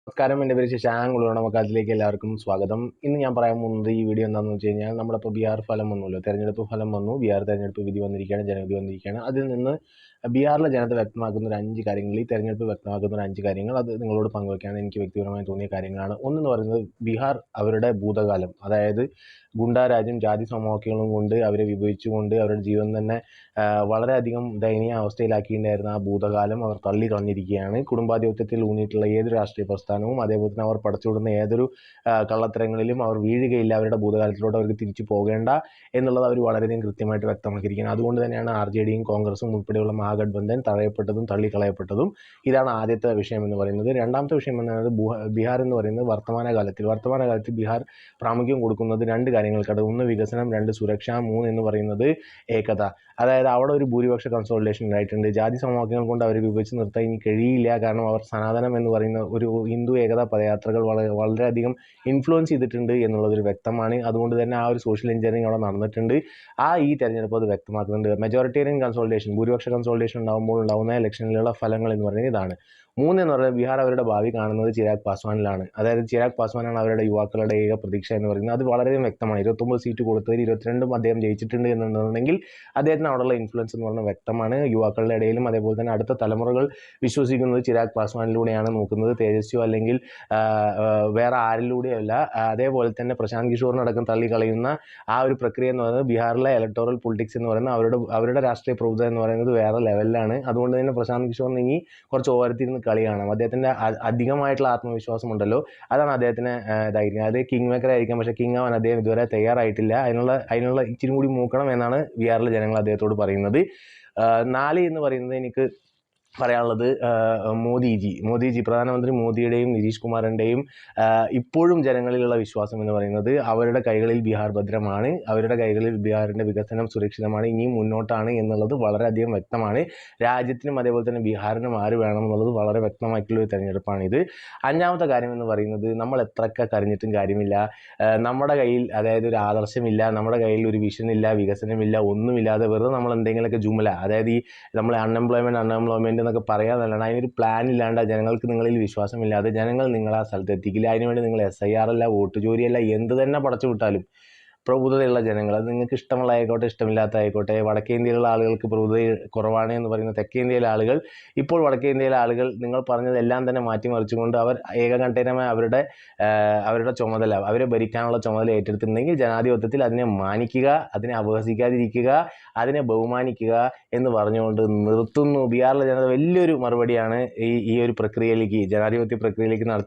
നമസ്കാരം, എൻ്റെ പേര് ശശാങ്കുളാണ്. നമുക്ക് അതിലേക്ക് എല്ലാവർക്കും സ്വാഗതം. ഇന്ന് ഞാൻ പറയാൻ പോകുന്നത് ഈ വീഡിയോ എന്താണെന്ന് വെച്ച് കഴിഞ്ഞാൽ, നമ്മളിപ്പോൾ ബീഹാർ ഫലം വന്നല്ലോ, തെരഞ്ഞെടുപ്പ് ഫലം വന്നു. ബീഹാർ തെരഞ്ഞെടുപ്പ് വിധി വന്നിരിക്കുകയാണ്, ജനവിധി വന്നിരിക്കുകയാണ്. അതിൽ നിന്ന് ബീഹാറിലെ ജനത വ്യക്തമാക്കുന്ന ഒരു 5 കാര്യങ്ങൾ, ഈ തെരഞ്ഞെടുപ്പ് വ്യക്തമാക്കുന്ന ഒരു 5 കാര്യങ്ങൾ, അത് നിങ്ങളോട് പങ്കുവയ്ക്കാണ് എനിക്ക് വ്യക്തിപരമായി തോന്നിയ കാര്യങ്ങളാണ്. ഒന്നെന്ന് പറയുന്നത് ബീഹാർ അവരുടെ ഭൂതകാലം, അതായത് ഗുണ്ടാരാജ്യം, ജാതി സമവാക്യങ്ങളും കൊണ്ട് അവരെ വിഭജിച്ചുകൊണ്ട് അവരുടെ ജീവൻ തന്നെ വളരെയധികം ദയനീയ അവസ്ഥയിലാക്കിയിട്ടുണ്ടായിരുന്ന ആ ഭൂതകാലം അവർ തള്ളിക്കളഞ്ഞിരിക്കുകയാണ്. കുടുംബാധിപത്യത്തിൽ ഊന്നിയിട്ടുള്ള ഏത് രാഷ്ട്രീയ പ്രസ്ഥാനവും, അതേപോലെ തന്നെ അവർ പടച്ചുവിടുന്ന ഏതൊരു കള്ളത്തരങ്ങളിലും അവർ വീഴുകയില്ല. അവരുടെ ഭൂതകാലത്തിലോട്ട് അവർക്ക് തിരിച്ചു പോകേണ്ട എന്നുള്ളത് അവർ വളരെയധികം കൃത്യമായിട്ട് വ്യക്തമാക്കിയിരിക്കുകയാണ്. അതുകൊണ്ട് തന്നെയാണ് RJDയും കോൺഗ്രസും ഉൾപ്പെടെയുള്ള മഹാഗഠബന്ധൻ തഴയപ്പെട്ടതും തള്ളിക്കളയപ്പെട്ടതും. ഇതാണ് ആദ്യത്തെ വിഷയം എന്ന് പറയുന്നത്. രണ്ടാമത്തെ വിഷയം എന്ന് പറയുന്നത് ബീഹാർ എന്ന് പറയുന്നത് വർത്തമാനകാലത്ത് ബീഹാർ പ്രാമുഖ്യം കൊടുക്കുന്നത് 2 കാര്യങ്ങൾക്കാണ്. 1 വികസനം, 2 സുരക്ഷ, 3 എന്ന് പറയുന്നത് ഏകത. അതായത് അവിടെ ഒരു ഭൂരിപക്ഷ കൺസോളിഡേഷൻ ഉണ്ടായിട്ടുണ്ട്. ജാതി സമവാക്യങ്ങൾ കൊണ്ട് അവരെ വിഭജിച്ച് നിർത്താൻ ഇനി കഴിയില്ല. കാരണം അവർ സനാതനം എന്ന് പറയുന്ന ഒരു ഹിന്ദു ഏകതാ പദയാത്രകൾ വളരെയധികം ഇൻഫ്ലുവൻസ് ചെയ്തിട്ടുണ്ട് എന്നുള്ളതൊരു വ്യക്തമാണ്. അതുകൊണ്ട് തന്നെ ആ ഒരു സോഷ്യൽ എഞ്ചിനീയറിംഗ് അവിടെ നടന്നിട്ടുണ്ട്. ഈ തെരഞ്ഞെടുപ്പ് അത് വ്യക്തമാക്കുന്നുണ്ട്. മെജോറിറ്റേറിയൻ കൺസോളിഡേഷൻ, ഭൂരിപക്ഷ കൺസോളിഡേഷൻ ഉണ്ടാകുമ്പോൾ ഉണ്ടാകുന്ന ഇലക്ഷനിലുള്ള ഫലങ്ങൾ എന്ന് പറയുന്നത് ഇതാണ്. 3 എന്ന് പറയുന്നത് ബീഹാർ അവരുടെ ഭാവി കാണുന്നത് ചിരാഗ് പാസ്വാനിലാണ്. അതായത് ചിരാഗ് പാസ്വാനാണ് അവരുടെ യുവാക്കളുടെ ഏക പ്രതീക്ഷ എന്ന് പറയുന്നത്. അത് വളരെ വ്യക്തമാണ്. 29 സീറ്റ് കൊടുത്തതിൽ 22 അദ്ദേഹം ജയിച്ചിട്ടുണ്ട് എന്നുണ്ടെന്നുണ്ടെങ്കിൽ അദ്ദേഹത്തിന് അവിടെയുള്ള ഇൻഫ്ലുവൻസ് എന്ന് പറഞ്ഞാൽ വ്യക്തമാണ്. യുവാക്കളുടെ ഇടയിലും അതേപോലെ തന്നെ അടുത്ത തലമുറകൾ വിശ്വസിക്കുന്നത് ചിരാഗ് പാസ്വാനിലൂടെയാണ് നോക്കുന്നത്, തേജസ്വിയോ അല്ലെങ്കിൽ വേറെ ആരിലൂടെയല്ല. അതേപോലെ തന്നെ പ്രശാന്ത് കിഷോറിനടക്കം തള്ളിക്കളയുന്ന ആ ഒരു പ്രക്രിയ എന്ന് പറയുന്നത് ബീഹാറിലെ ഇലക്ടോറൽ പൊളിറ്റിക്സ് എന്ന് പറയുന്നത് അവരുടെ രാഷ്ട്രീയ പ്രബുദ്ധത എന്ന് പറയുന്നത് വേറെ ലെവലിലാണ്. അതുകൊണ്ട് തന്നെ പ്രശാന്ത് കിഷോറിന് ഇനി കുറച്ച് ഓരത്തിരുന്ന് കളി കാണാം. അദ്ദേഹത്തിൻ്റെ അധികമായിട്ടുള്ള ആത്മവിശ്വാസം ഉണ്ടല്ലോ, അതാണ് അദ്ദേഹത്തിന് ഇതായിരിക്കുന്നത്. അത് കിങ് മേക്കർ ആയിരിക്കാം, പക്ഷേ കിങ് ആവാൻ അദ്ദേഹം ഇതുവരെ തയ്യാറായിട്ടില്ല. അതിനുള്ള ഇച്ചിരി കൂടി മൂക്കണം എന്നാണ് ബീഹാറിലെ ജനങ്ങൾ അദ്ദേഹത്തോട് പറയുന്നത്. 4 എന്ന് പറയുന്നത് എനിക്ക് പറയാനുള്ളത് മോദിജി പ്രധാനമന്ത്രി മോദിയുടെയും നിതീഷ് കുമാറിൻ്റെയും ഇപ്പോഴും ജനങ്ങളിലുള്ള വിശ്വാസം എന്ന് പറയുന്നത് അവരുടെ കൈകളിൽ ബീഹാർ ഭദ്രമാണ്, അവരുടെ കൈകളിൽ ബീഹാറിൻ്റെ വികസനം സുരക്ഷിതമാണ്, ഇനിയും മുന്നോട്ടാണ് എന്നുള്ളത് വളരെയധികം വ്യക്തമാണ്. രാജ്യത്തിനും അതേപോലെ തന്നെ ബീഹാറിനും ആര് വേണം എന്നുള്ളത് വളരെ വ്യക്തമായിട്ടുള്ളൊരു തെരഞ്ഞെടുപ്പാണിത്. 5ാമത്തെ കാര്യം എന്ന് പറയുന്നത് നമ്മൾ എത്രയൊക്കെ കരഞ്ഞിട്ടും കാര്യമില്ല. നമ്മുടെ കയ്യിൽ അതായത് ഒരു ആദർശമില്ല, നമ്മുടെ കയ്യിൽ ഒരു വിഷനില്ല, വികസനമില്ല, ഒന്നുമില്ലാതെ വെറുതെ നമ്മൾ എന്തെങ്കിലുമൊക്കെ ജുമല, അതായത് ഈ നമ്മൾ അൺഎംപ്ലോയ്മെൻറ്റ് എന്നൊക്കെ പറയാന്നല്ലാണ്ട് അതിനൊരു പ്ലാൻ ഇല്ലാണ്ട് ജനങ്ങൾക്ക് നിങ്ങളിൽ വിശ്വാസമില്ലാതെ ജനങ്ങൾ നിങ്ങളെ ആ സ്ഥലത്ത് എത്തിക്കില്ല. അതിനുവേണ്ടി നിങ്ങൾ SIR അല്ല, വോട്ട് ചോരിയല്ല, എന്ത് തന്നെ പടച്ചു വിട്ടാലും പ്രബുദ്ധതയുള്ള ജനങ്ങൾ, അത് നിങ്ങൾക്ക് ഇഷ്ടമുള്ള ആയിക്കോട്ടെ ഇഷ്ടമില്ലാത്ത ആയിക്കോട്ടെ. വടക്കേ ഇന്ത്യയിലുള്ള ആളുകൾക്ക് പ്രബുദ്ധത കുറവാണ് എന്ന് പറയുന്ന തെക്കേ ഇന്ത്യയിലെ ആളുകൾ, ഇപ്പോൾ വടക്കേ ഇന്ത്യയിലെ ആളുകൾ നിങ്ങൾ പറഞ്ഞതെല്ലാം തന്നെ മാറ്റിമറിച്ചുകൊണ്ട് അവർ ഏകകണ്ഠേനമായി അവരുടെ ചുമതല, അവരെ ഭരിക്കാനുള്ള ചുമതല ഏറ്റെടുത്തിട്ടുണ്ടെങ്കിൽ ജനാധിപത്യത്തിൽ അതിനെ മാനിക്കുക, അതിനെ അപഹസിക്കാതിരിക്കുക, അതിനെ ബഹുമാനിക്കുക എന്ന് പറഞ്ഞുകൊണ്ട് നിർത്തുന്നു. ബീഹാറിലെ ജനത വലിയൊരു മറുപടിയാണ് ഈ ഒരു പ്രക്രിയയിലേക്ക്, ജനാധിപത്യ പ്രക്രിയയിലേക്ക് നടത്തി